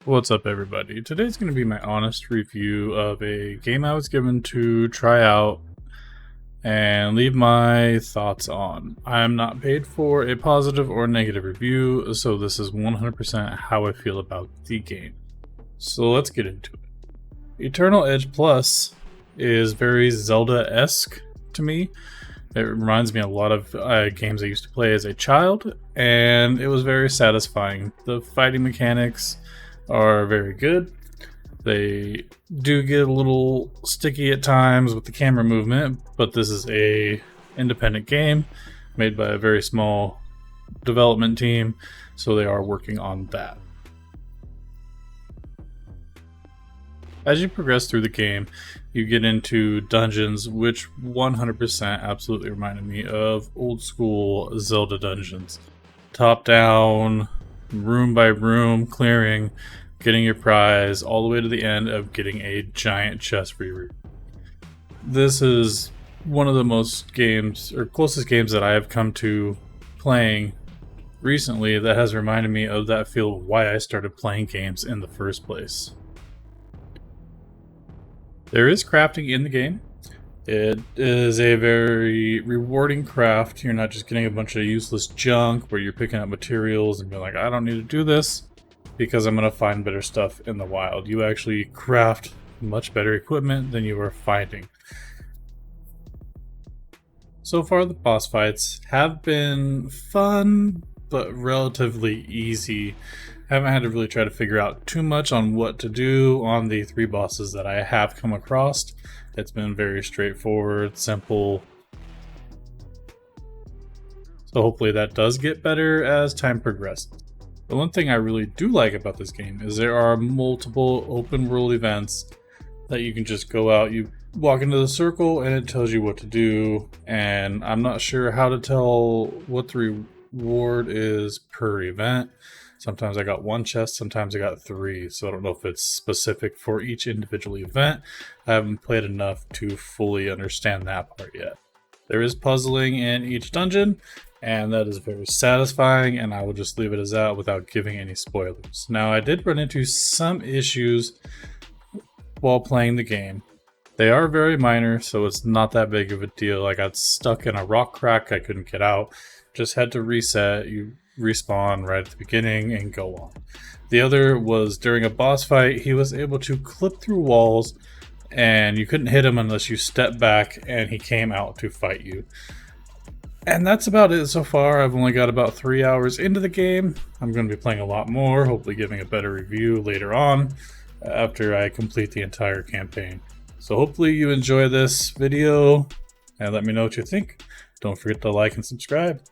What's up, everybody? Today's going to be my honest review of a game I was given to try out and leave my thoughts on. I'm not paid for a positive or negative review, so this is 100% how I feel about the game. So let's get into it. Eternal Edge Plus is very Zelda-esque to me. It reminds me a lot of games I used to play as a child, and it was very satisfying. The fighting mechanics are very good. They do get a little sticky at times with the camera movement, but this is a independent game made by a very small development team, so they are working on that. As you progress through the game, you get into dungeons, which 100% absolutely reminded me of old school Zelda dungeons. Top down, room by room, clearing, getting your prize, all the way to the end of getting a giant chest reroute. This is one of the most games, or closest games that I have come to playing recently that has reminded me of that feel of why I started playing games in the first place. There is crafting in the game. It is a very rewarding craft. You're not just getting a bunch of useless junk where you're picking up materials and you're like, I don't need to do this because I'm going to find better stuff in the wild. You actually craft much better equipment than you are finding. So far, the boss fights have been fun, but relatively easy. I haven't had to really try to figure out too much on what to do on the 3 bosses that I have come across. It's been very straightforward, simple. So hopefully that does get better as time progresses. The one thing I really do like about this game is there are multiple open world events that you can just go out, you walk into the circle and it tells you what to do, and I'm not sure how to tell what the reward is per event. Sometimes I got 1 chest, sometimes I got 3, so I don't know if it's specific for each individual event. I haven't played enough to fully understand that part yet. There is puzzling in each dungeon, and that is very satisfying, and I will just leave it as that without giving any spoilers. Now, I did run into some issues while playing the game. They are very minor, so it's not that big of a deal. I got stuck in a rock crack, I couldn't get out. Just had to reset. You respawn right at the beginning and go on. The other was during a boss fight, he was able to clip through walls and you couldn't hit him unless you stepped back and he came out to fight you. And that's about it so far. I've only got about 3 hours into the game. I'm going to be playing a lot more, hopefully giving a better review later on after I complete the entire campaign. So hopefully you enjoy this video and let me know what you think. Don't forget to like and subscribe.